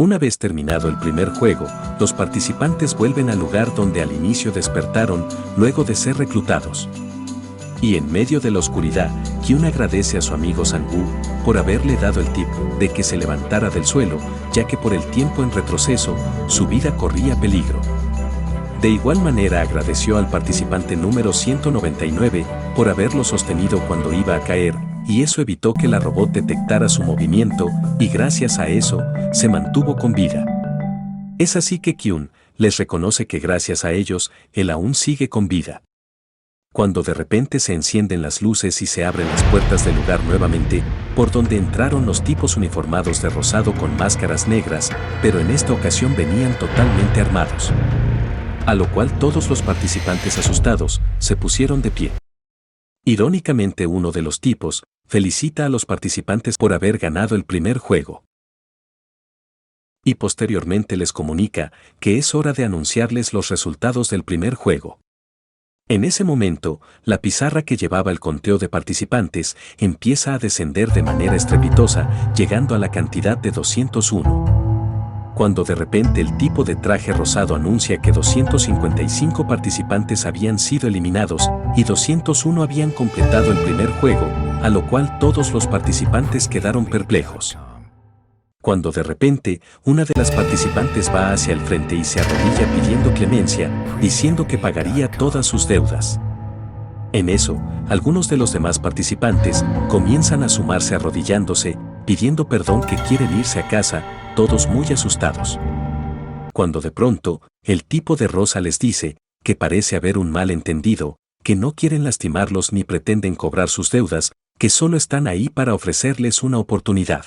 Una vez terminado el primer juego, los participantes vuelven al lugar donde al inicio despertaron, luego de ser reclutados. Y en medio de la oscuridad, Kyun agradece a su amigo Sang-woo por haberle dado el tip de que se levantara del suelo, ya que por el tiempo en retroceso, su vida corría peligro. De igual manera agradeció al participante número 199 por haberlo sostenido cuando iba a caer, y eso evitó que la robot detectara su movimiento, y gracias a eso, se mantuvo con vida. Es así que Kyun les reconoce que gracias a ellos, él aún sigue con vida. Cuando de repente se encienden las luces y se abren las puertas del lugar nuevamente, por donde entraron los tipos uniformados de rosado con máscaras negras, pero en esta ocasión venían totalmente armados. A lo cual todos los participantes asustados se pusieron de pie. Irónicamente, uno de los tipos felicita a los participantes por haber ganado el primer juego. Y posteriormente les comunica que es hora de anunciarles los resultados del primer juego. En ese momento, la pizarra que llevaba el conteo de participantes empieza a descender de manera estrepitosa, llegando a la cantidad de 201. Cuando de repente el tipo de traje rosado anuncia que 255 participantes habían sido eliminados y 201 habían completado el primer juego, a lo cual todos los participantes quedaron perplejos. Cuando de repente, una de las participantes va hacia el frente y se arrodilla pidiendo clemencia, diciendo que pagaría todas sus deudas. En eso, algunos de los demás participantes comienzan a sumarse arrodillándose, pidiendo perdón, que quieren irse a casa, todos muy asustados. Cuando de pronto, el tipo de rosa les dice que parece haber un malentendido, que no quieren lastimarlos ni pretenden cobrar sus deudas, que solo están ahí para ofrecerles una oportunidad.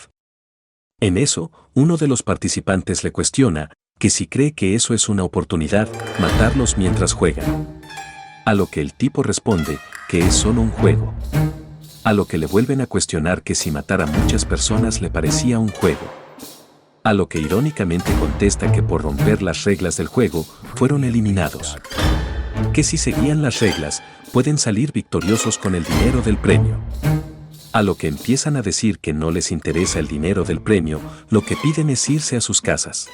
En eso, uno de los participantes le cuestiona que si cree que eso es una oportunidad, matarlos mientras juegan. A lo que el tipo responde que es solo un juego. A lo que le vuelven a cuestionar que si matar a muchas personas le parecía un juego. A lo que irónicamente contesta que por romper las reglas del juego, fueron eliminados. Que si seguían las reglas, pueden salir victoriosos con el dinero del premio. A lo que empiezan a decir que no les interesa el dinero del premio, lo que piden es irse a sus casas.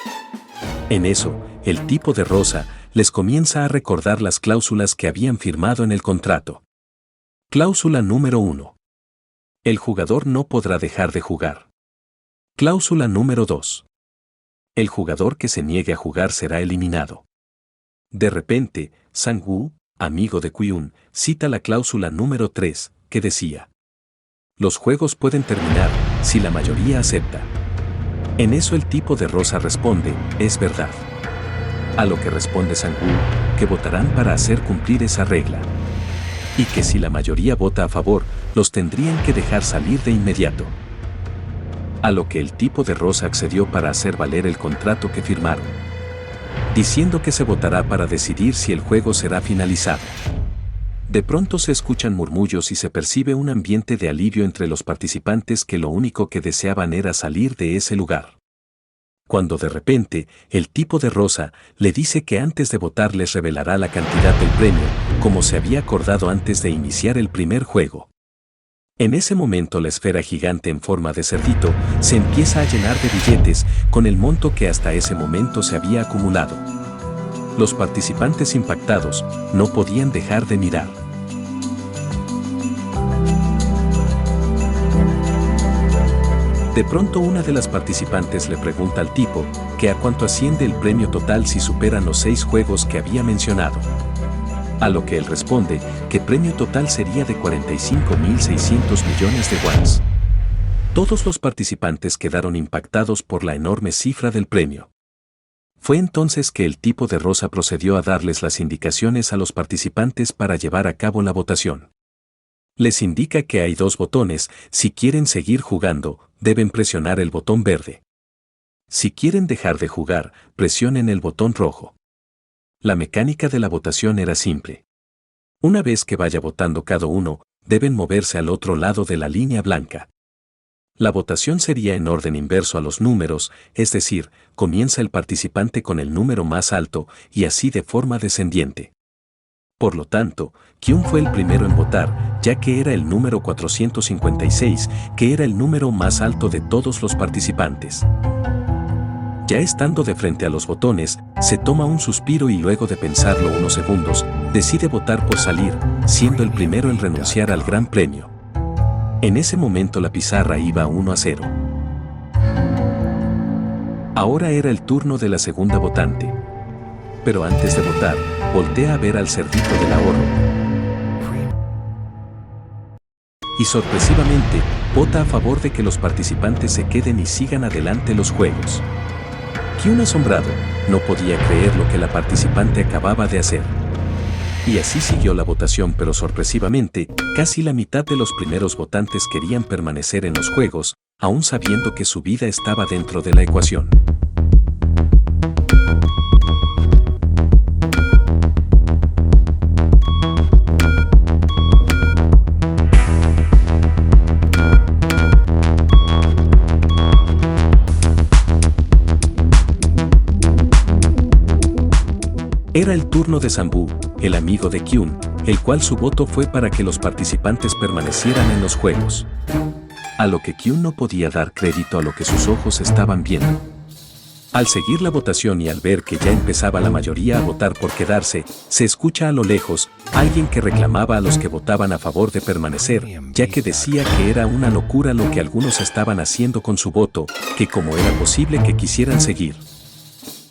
En eso, el tipo de rosa les comienza a recordar las cláusulas que habían firmado en el contrato. Cláusula número 1. El jugador no podrá dejar de jugar. Cláusula número 2. El jugador que se niegue a jugar será eliminado. De repente, Sang-woo, amigo de Kyun, cita la cláusula número 3, que decía: los juegos pueden terminar si la mayoría acepta. En eso el tipo de rosa responde, es verdad. A lo que responde Sang-woo, que votarán para hacer cumplir esa regla. Y que si la mayoría vota a favor, los tendrían que dejar salir de inmediato. A lo que el tipo de rosa accedió para hacer valer el contrato que firmaron, diciendo que se votará para decidir si el juego será finalizado. De pronto se escuchan murmullos y se percibe un ambiente de alivio entre los participantes que lo único que deseaban era salir de ese lugar. Cuando de repente, el tipo de rosa le dice que antes de votar les revelará la cantidad del premio, como se había acordado antes de iniciar el primer juego. En ese momento la esfera gigante en forma de cerdito se empieza a llenar de billetes con el monto que hasta ese momento se había acumulado. Los participantes impactados no podían dejar de mirar. De pronto una de las participantes le pregunta al tipo que a cuánto asciende el premio total si superan los 6 juegos que había mencionado. A lo que él responde que el premio total sería de 45.600 millones de wons. Todos los participantes quedaron impactados por la enorme cifra del premio. Fue entonces que el tipo de rosa procedió a darles las indicaciones a los participantes para llevar a cabo la votación. Les indica que hay 2 botones, si quieren seguir jugando, deben presionar el botón verde. Si quieren dejar de jugar, presionen el botón rojo. La mecánica de la votación era simple. Una vez que vaya votando cada uno, deben moverse al otro lado de la línea blanca. La votación sería en orden inverso a los números, es decir, comienza el participante con el número más alto y así de forma descendiente. Por lo tanto, Kyun fue el primero en votar, ya que era el número 456, que era el número más alto de todos los participantes. Ya estando de frente a los botones, se toma un suspiro y luego de pensarlo unos segundos, decide votar por salir, siendo el primero en renunciar al gran premio. En ese momento la pizarra iba 1-0. Ahora era el turno de la segunda votante. Pero antes de votar, voltea a ver al cerdito del ahorro. Y sorpresivamente, vota a favor de que los participantes se queden y sigan adelante los juegos. Kyun, asombrado, no podía creer lo que la participante acababa de hacer. Y así siguió la votación, pero sorpresivamente, casi la mitad de los primeros votantes querían permanecer en los juegos, aún sabiendo que su vida estaba dentro de la ecuación. Era el turno de Sang-woo, el amigo de Kyun, el cual su voto fue para que los participantes permanecieran en los juegos. A lo que Kyun no podía dar crédito a lo que sus ojos estaban viendo. Al seguir la votación y al ver que ya empezaba la mayoría a votar por quedarse, se escucha a lo lejos alguien que reclamaba a los que votaban a favor de permanecer, ya que decía que era una locura lo que algunos estaban haciendo con su voto, que cómo era posible que quisieran seguir.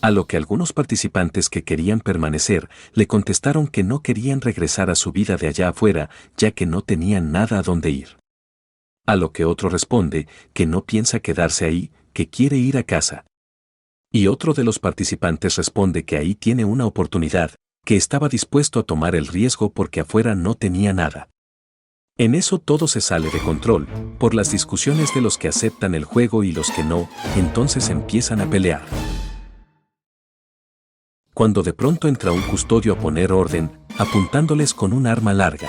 A lo que algunos participantes que querían permanecer le contestaron que no querían regresar a su vida de allá afuera, ya que no tenían nada a dónde ir. A lo que otro responde que no piensa quedarse ahí, que quiere ir a casa. Y otro de los participantes responde que ahí tiene una oportunidad, que estaba dispuesto a tomar el riesgo porque afuera no tenía nada. En eso todo se sale de control, por las discusiones de los que aceptan el juego y los que no, entonces empiezan a pelear. Cuando de pronto entra un custodio a poner orden, apuntándoles con un arma larga.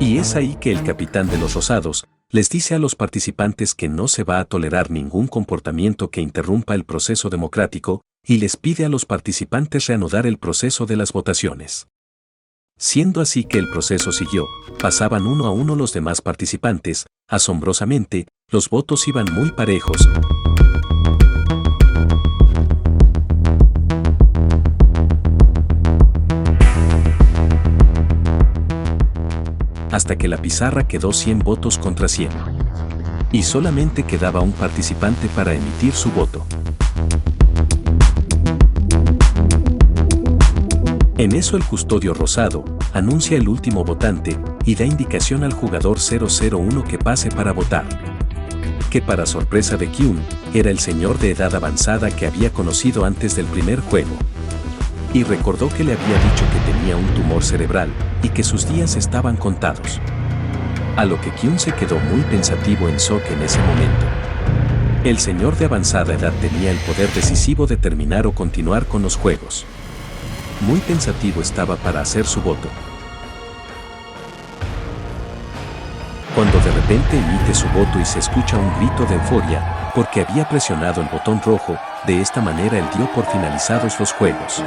Y es ahí que el capitán de los rosados les dice a los participantes que no se va a tolerar ningún comportamiento que interrumpa el proceso democrático, y les pide a los participantes reanudar el proceso de las votaciones. Siendo así que el proceso siguió, pasaban uno a uno los demás participantes, asombrosamente, los votos iban muy parejos. Hasta que la pizarra quedó 100 votos contra 100. Y solamente quedaba un participante para emitir su voto. En eso el custodio rosado anuncia el último votante y da indicación al jugador 001 que pase para votar. Que para sorpresa de Kyun, era el señor de edad avanzada que había conocido antes del primer juego. Y recordó que le había dicho que tenía un tumor cerebral y que sus días estaban contados. A lo que Kyun se quedó muy pensativo en shock en ese momento. El señor de avanzada edad tenía el poder decisivo de terminar o continuar con los juegos. Muy pensativo estaba para hacer su voto. Cuando de repente emite su voto y se escucha un grito de euforia, porque había presionado el botón rojo, de esta manera él dio por finalizados los juegos.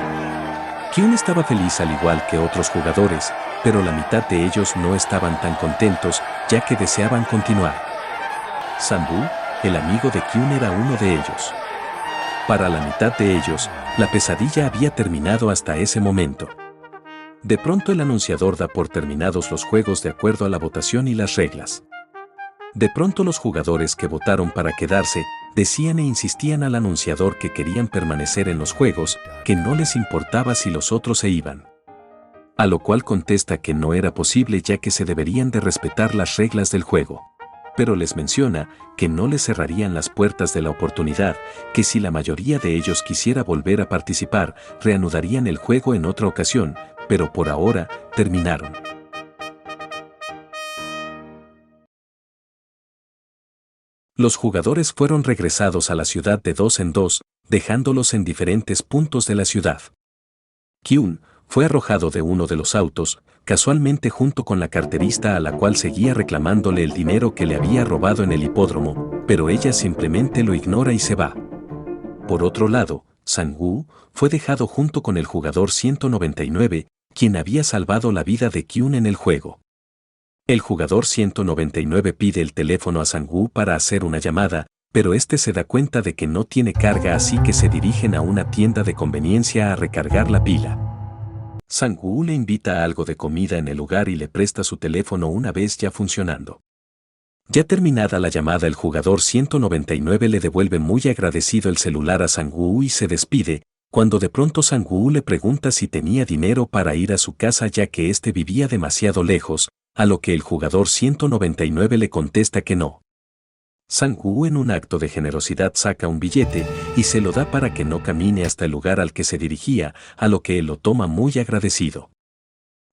Kyun estaba feliz al igual que otros jugadores, pero la mitad de ellos no estaban tan contentos, ya que deseaban continuar. Sang-woo, el amigo de Kyun, era uno de ellos. Para la mitad de ellos, la pesadilla había terminado hasta ese momento. De pronto el anunciador da por terminados los juegos de acuerdo a la votación y las reglas. De pronto los jugadores que votaron para quedarse decían e insistían al anunciador que querían permanecer en los juegos, que no les importaba si los otros se iban. A lo cual contesta que no era posible ya que se deberían de respetar las reglas del juego. Pero les menciona que no les cerrarían las puertas de la oportunidad, que si la mayoría de ellos quisiera volver a participar, reanudarían el juego en otra ocasión, pero por ahora, terminaron. Los jugadores fueron regresados a la ciudad de dos en dos, dejándolos en diferentes puntos de la ciudad. Kyun fue arrojado de uno de los autos, casualmente junto con la carterista a la cual seguía reclamándole el dinero que le había robado en el hipódromo, pero ella simplemente lo ignora y se va. Por otro lado, Sang-woo fue dejado junto con el jugador 199, quien había salvado la vida de Kyun en el juego. El jugador 199 pide el teléfono a Sang-woo para hacer una llamada, pero este se da cuenta de que no tiene carga, así que se dirigen a una tienda de conveniencia a recargar la pila. Sang-woo le invita a algo de comida en el lugar y le presta su teléfono una vez ya funcionando. Ya terminada la llamada, el jugador 199 le devuelve muy agradecido el celular a Sang-woo y se despide, cuando de pronto Sang-woo le pregunta si tenía dinero para ir a su casa ya que éste vivía demasiado lejos, a lo que el jugador 199 le contesta que no. Sang-woo, en un acto de generosidad, saca un billete y se lo da para que no camine hasta el lugar al que se dirigía, a lo que él lo toma muy agradecido.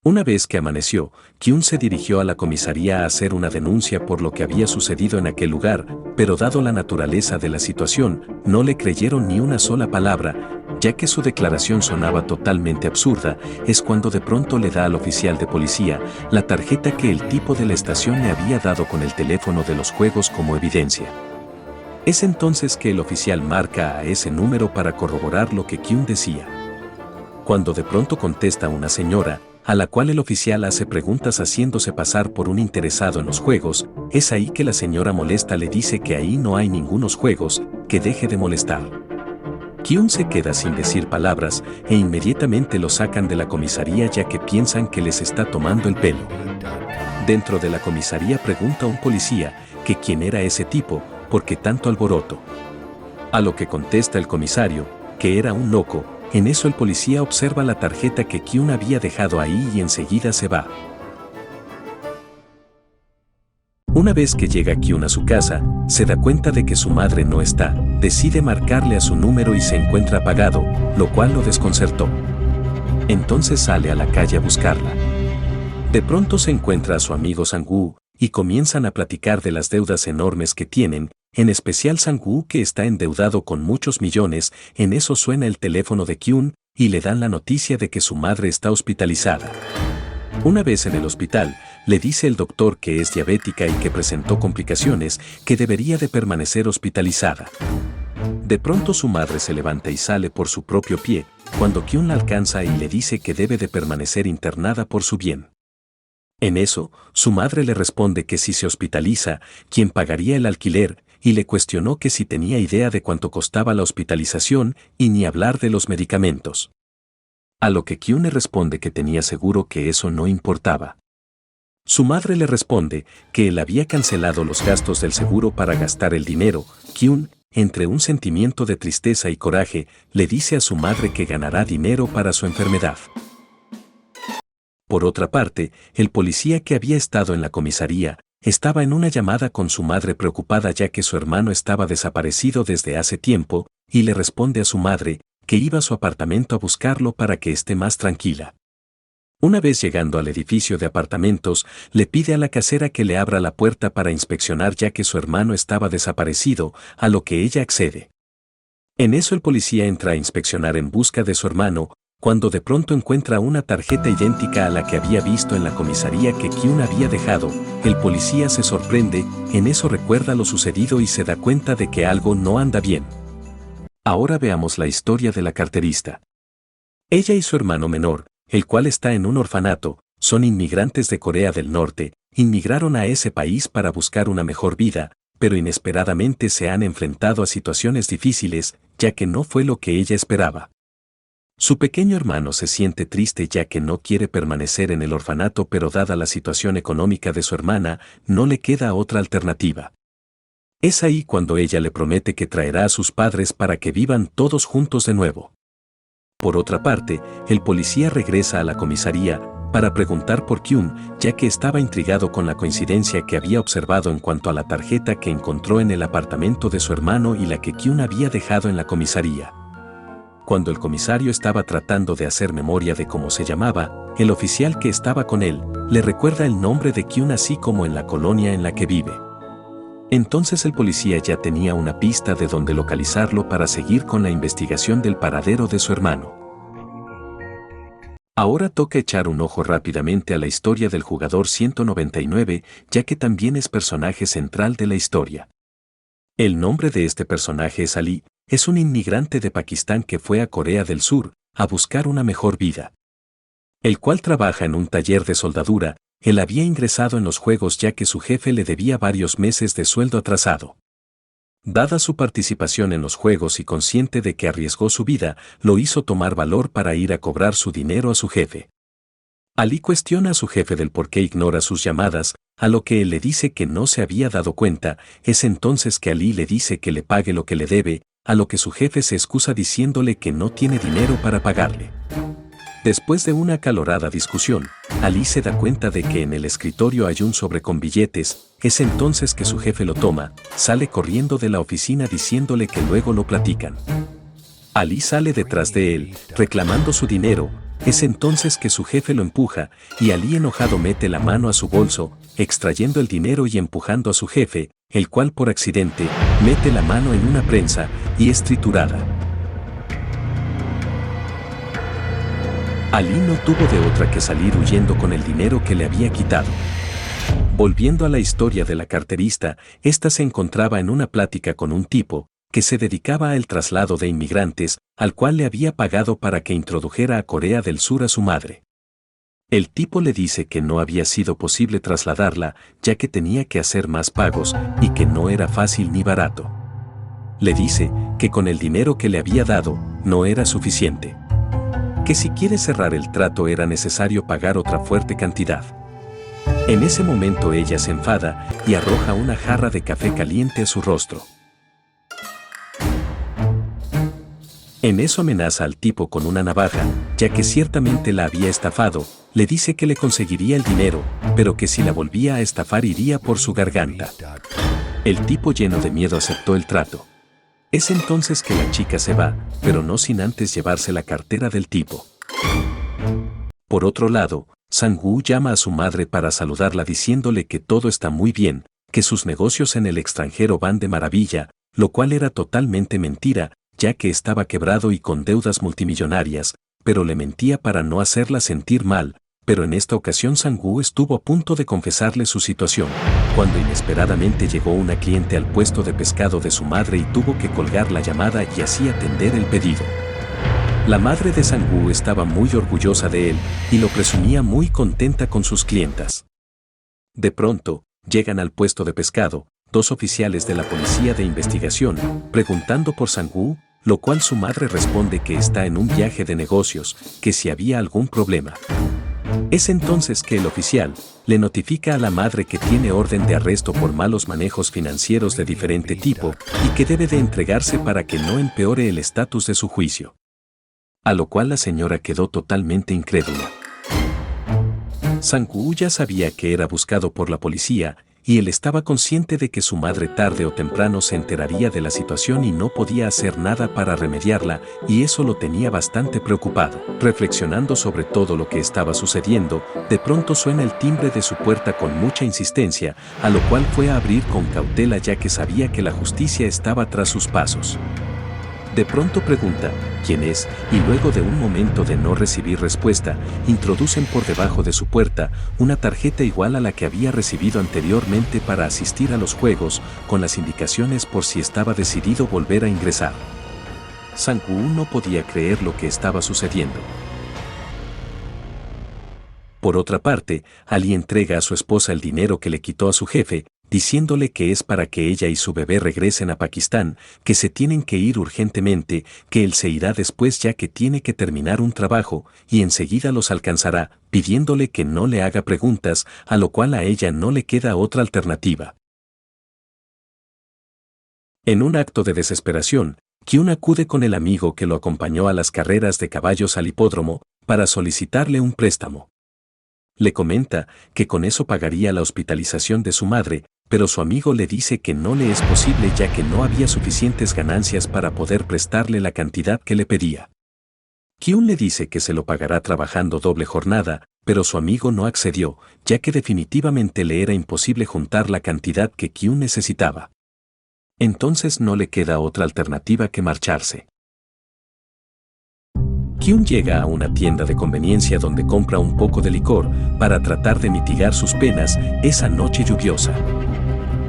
Una vez que amaneció, Kyun se dirigió a la comisaría a hacer una denuncia por lo que había sucedido en aquel lugar, pero dado la naturaleza de la situación, no le creyeron ni una sola palabra, ya que su declaración sonaba totalmente absurda. Es cuando de pronto le da al oficial de policía la tarjeta que el tipo de la estación le había dado con el teléfono de los juegos como evidencia. Es entonces que el oficial marca a ese número para corroborar lo que Kyun decía. Cuando de pronto contesta una señora, a la cual el oficial hace preguntas haciéndose pasar por un interesado en los juegos, es ahí que la señora molesta le dice que ahí no hay ningunos juegos, que deje de molestar. Kyun se queda sin decir palabras e inmediatamente lo sacan de la comisaría ya que piensan que les está tomando el pelo. Dentro de la comisaría pregunta a un policía que quién era ese tipo, por qué tanto alboroto. A lo que contesta el comisario, que era un loco. En eso el policía observa la tarjeta que Kyun había dejado ahí y enseguida se va. Una vez que llega Kyun a su casa, se da cuenta de que su madre no está, decide marcarle a su número y se encuentra apagado, lo cual lo desconcertó. Entonces sale a la calle a buscarla. De pronto se encuentra a su amigo Sang-woo y comienzan a platicar de las deudas enormes que tienen, en especial Sang-woo, que está endeudado con muchos millones. En eso suena el teléfono de Kyun y le dan la noticia de que su madre está hospitalizada. Una vez en el hospital, le dice el doctor que es diabética y que presentó complicaciones, que debería de permanecer hospitalizada. De pronto su madre se levanta y sale por su propio pie, cuando Kyun la alcanza y le dice que debe de permanecer internada por su bien. En eso, su madre le responde que si se hospitaliza, ¿quién pagaría el alquiler? Y le cuestionó que si tenía idea de cuánto costaba la hospitalización y ni hablar de los medicamentos. A lo que Kyun le responde que tenía seguro que eso no importaba. Su madre le responde que él había cancelado los gastos del seguro para gastar el dinero. Kyun, entre un sentimiento de tristeza y coraje, le dice a su madre que ganará dinero para su enfermedad. Por otra parte, el policía que había estado en la comisaría estaba en una llamada con su madre preocupada ya que su hermano estaba desaparecido desde hace tiempo, y le responde a su madre que iba a su apartamento a buscarlo para que esté más tranquila. Una vez llegando al edificio de apartamentos, le pide a la casera que le abra la puerta para inspeccionar ya que su hermano estaba desaparecido, a lo que ella accede. En eso el policía entra a inspeccionar en busca de su hermano, cuando de pronto encuentra una tarjeta idéntica a la que había visto en la comisaría que Kyun había dejado. El policía se sorprende, en eso recuerda lo sucedido y se da cuenta de que algo no anda bien. Ahora veamos la historia de la carterista. Ella y su hermano menor, el cual está en un orfanato, son inmigrantes de Corea del Norte, inmigraron a ese país para buscar una mejor vida, pero inesperadamente se han enfrentado a situaciones difíciles, ya que no fue lo que ella esperaba. Su pequeño hermano se siente triste ya que no quiere permanecer en el orfanato, pero dada la situación económica de su hermana, no le queda otra alternativa. Es ahí cuando ella le promete que traerá a sus padres para que vivan todos juntos de nuevo. Por otra parte, el policía regresa a la comisaría para preguntar por Kyun, ya que estaba intrigado con la coincidencia que había observado en cuanto a la tarjeta que encontró en el apartamento de su hermano y la que Kyun había dejado en la comisaría. Cuando el comisario estaba tratando de hacer memoria de cómo se llamaba, el oficial que estaba con él le recuerda el nombre de Kyun así como en la colonia en la que vive. Entonces el policía ya tenía una pista de dónde localizarlo para seguir con la investigación del paradero de su hermano. Ahora toca echar un ojo rápidamente a la historia del jugador 199, ya que también es personaje central de la historia. El nombre de este personaje es Ali, es un inmigrante de Pakistán que fue a Corea del Sur a buscar una mejor vida. El cual trabaja en un taller de soldadura. Él había ingresado en los juegos ya que su jefe le debía varios meses de sueldo atrasado. Dada su participación en los juegos y consciente de que arriesgó su vida, lo hizo tomar valor para ir a cobrar su dinero a su jefe. Ali cuestiona a su jefe del por qué ignora sus llamadas, a lo que él le dice que no se había dado cuenta. Es entonces que Ali le dice que le pague lo que le debe, a lo que su jefe se excusa diciéndole que no tiene dinero para pagarle. Después de una acalorada discusión, Ali se da cuenta de que en el escritorio hay un sobre con billetes. Es entonces que su jefe lo toma, sale corriendo de la oficina diciéndole que luego lo platican. Ali sale detrás de él, reclamando su dinero. Es entonces que su jefe lo empuja, y Ali enojado mete la mano a su bolso, extrayendo el dinero y empujando a su jefe, el cual por accidente, mete la mano en una prensa, y es triturada. Ali no tuvo de otra que salir huyendo con el dinero que le había quitado. Volviendo a la historia de la carterista, ésta se encontraba en una plática con un tipo, que se dedicaba al traslado de inmigrantes, al cual le había pagado para que introdujera a Corea del Sur a su madre. El tipo le dice que no había sido posible trasladarla, ya que tenía que hacer más pagos, y que no era fácil ni barato. Le dice que con el dinero que le había dado, no era suficiente. Que si quiere cerrar el trato era necesario pagar otra fuerte cantidad. En ese momento ella se enfada y arroja una jarra de café caliente a su rostro. En eso amenaza al tipo con una navaja, ya que ciertamente la había estafado. Le dice que le conseguiría el dinero, pero que si la volvía a estafar iría por su garganta. El tipo lleno de miedo aceptó el trato. Es entonces que la chica se va, pero no sin antes llevarse la cartera del tipo. Por otro lado, Sang-woo llama a su madre para saludarla diciéndole que todo está muy bien, que sus negocios en el extranjero van de maravilla, lo cual era totalmente mentira, ya que estaba quebrado y con deudas multimillonarias, pero le mentía para no hacerla sentir mal. Pero en esta ocasión Sang-woo estuvo a punto de confesarle su situación, cuando inesperadamente llegó una cliente al puesto de pescado de su madre y tuvo que colgar la llamada y así atender el pedido. La madre de Sang-woo estaba muy orgullosa de él y lo presumía muy contenta con sus clientas. De pronto, llegan al puesto de pescado, dos oficiales de la policía de investigación, preguntando por Sang-woo, lo cual su madre responde que está en un viaje de negocios, que si había algún problema. Es entonces que el oficial le notifica a la madre que tiene orden de arresto por malos manejos financieros de diferente tipo y que debe de entregarse para que no empeore el estatus de su juicio. A lo cual la señora quedó totalmente incrédula. Sang-woo ya sabía que era buscado por la policía y él estaba consciente de que su madre tarde o temprano se enteraría de la situación y no podía hacer nada para remediarla, y eso lo tenía bastante preocupado. Reflexionando sobre todo lo que estaba sucediendo, de pronto suena el timbre de su puerta con mucha insistencia, a lo cual fue a abrir con cautela ya que sabía que la justicia estaba tras sus pasos. De pronto pregunta quién es y luego de un momento de no recibir respuesta, introducen por debajo de su puerta una tarjeta igual a la que había recibido anteriormente para asistir a los juegos, con las indicaciones por si estaba decidido volver a ingresar. Sang-woo no podía creer lo que estaba sucediendo. Por otra parte, Ali entrega a su esposa el dinero que le quitó a su jefe, diciéndole que es para que ella y su bebé regresen a Pakistán, que se tienen que ir urgentemente, que él se irá después ya que tiene que terminar un trabajo, y enseguida los alcanzará, pidiéndole que no le haga preguntas, a lo cual a ella no le queda otra alternativa. En un acto de desesperación, Kyun acude con el amigo que lo acompañó a las carreras de caballos al hipódromo, para solicitarle un préstamo. Le comenta que con eso pagaría la hospitalización de su madre, pero su amigo le dice que no le es posible ya que no había suficientes ganancias para poder prestarle la cantidad que le pedía. Kyun le dice que se lo pagará trabajando doble jornada, pero su amigo no accedió, ya que definitivamente le era imposible juntar la cantidad que Kyun necesitaba. Entonces no le queda otra alternativa que marcharse. Kyun llega a una tienda de conveniencia donde compra un poco de licor para tratar de mitigar sus penas esa noche lluviosa.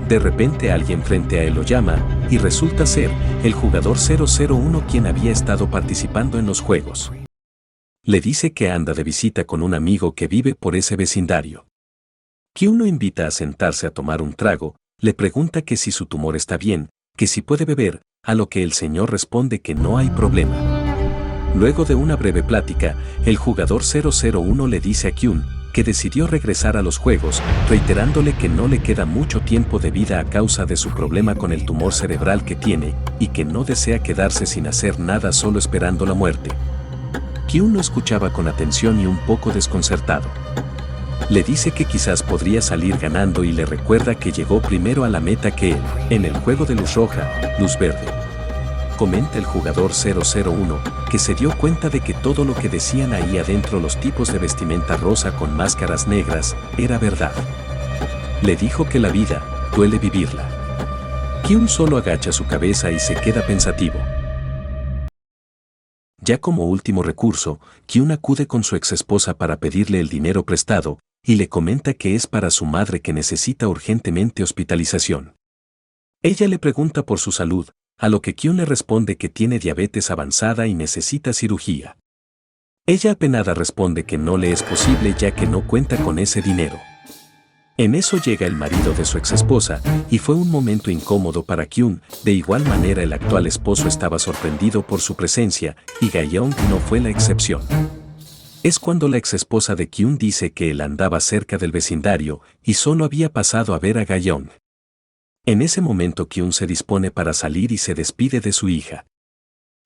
De repente alguien frente a él lo llama y resulta ser el jugador 001 quien había estado participando en los juegos. Le dice que anda de visita con un amigo que vive por ese vecindario. Kyun lo invita a sentarse a tomar un trago, le pregunta que si su tumor está bien, que si puede beber, a lo que el señor responde que no hay problema. Luego de una breve plática, el jugador 001 le dice a Kyun que decidió regresar a los juegos, reiterándole que no le queda mucho tiempo de vida a causa de su problema con el tumor cerebral que tiene y que no desea quedarse sin hacer nada solo esperando la muerte. Kyun lo escuchaba con atención y un poco desconcertado. Le dice que quizás podría salir ganando y le recuerda que llegó primero a la meta que él, en el juego de luz roja, luz verde. Comenta el jugador 001 que se dio cuenta de que todo lo que decían ahí adentro los tipos de vestimenta rosa con máscaras negras era verdad. Le dijo que la vida duele vivirla. Kyun solo agacha su cabeza y se queda pensativo. Ya como último recurso, Kyun acude con su exesposa para pedirle el dinero prestado y le comenta que es para su madre que necesita urgentemente hospitalización. Ella le pregunta por su salud, a lo que Kyun le responde que tiene diabetes avanzada y necesita cirugía. Ella apenada responde que no le es posible ya que no cuenta con ese dinero. En eso llega el marido de su exesposa y fue un momento incómodo para Kyun. De igual manera el actual esposo estaba sorprendido por su presencia y Ga-yeong no fue la excepción. Es cuando la exesposa de Kyun dice que él andaba cerca del vecindario y solo había pasado a ver a Ga-yeong. En ese momento Kyun se dispone para salir y se despide de su hija.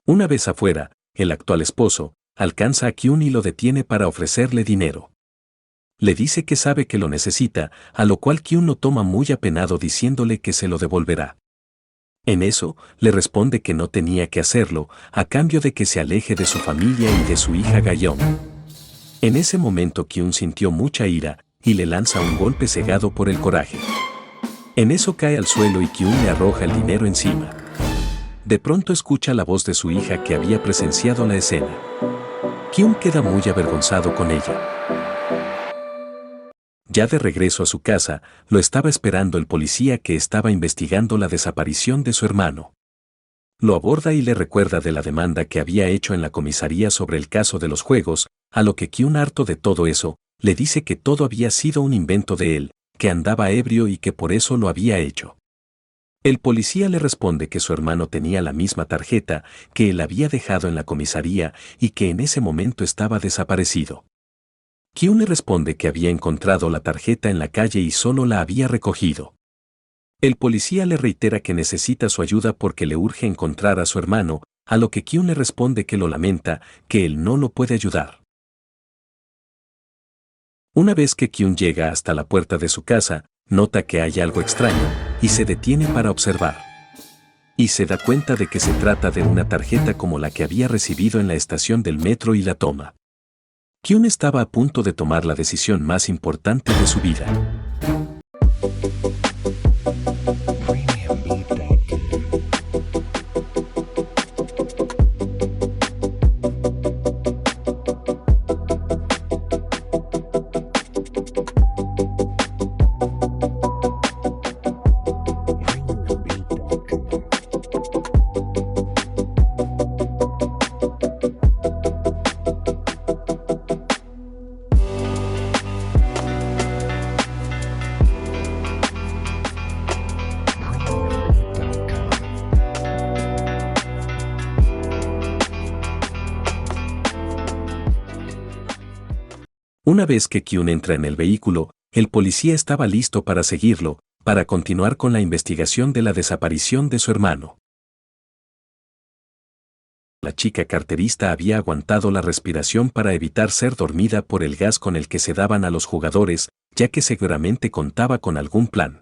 Una vez afuera, el actual esposo alcanza a Kyun y lo detiene para ofrecerle dinero. Le dice que sabe que lo necesita, a lo cual Kyun lo toma muy apenado diciéndole que se lo devolverá. En eso, le responde que no tenía que hacerlo, a cambio de que se aleje de su familia y de su hija Ga-yeong. En ese momento Kyun sintió mucha ira y le lanza un golpe cegado por el coraje. En eso cae al suelo y Kyun le arroja el dinero encima. De pronto escucha la voz de su hija que había presenciado la escena. Kyun queda muy avergonzado con ella. Ya de regreso a su casa, lo estaba esperando el policía que estaba investigando la desaparición de su hermano. Lo aborda y le recuerda de la demanda que había hecho en la comisaría sobre el caso de los juegos, a lo que Kyun, harto de todo eso, le dice que todo había sido un invento de él, que andaba ebrio y que por eso lo había hecho. El policía le responde que su hermano tenía la misma tarjeta que él había dejado en la comisaría y que en ese momento estaba desaparecido. Kyun le responde que había encontrado la tarjeta en la calle y solo la había recogido. El policía le reitera que necesita su ayuda porque le urge encontrar a su hermano, a lo que Kyun le responde que lo lamenta, que él no lo puede ayudar. Una vez que Kyun llega hasta la puerta de su casa, nota que hay algo extraño y se detiene para observar. Y se da cuenta de que se trata de una tarjeta como la que había recibido en la estación del metro y la toma. Kyun estaba a punto de tomar la decisión más importante de su vida. Una vez que Kyun entra en el vehículo, el policía estaba listo para seguirlo, para continuar con la investigación de la desaparición de su hermano. La chica carterista había aguantado la respiración para evitar ser dormida por el gas con el que se daban a los jugadores, ya que seguramente contaba con algún plan.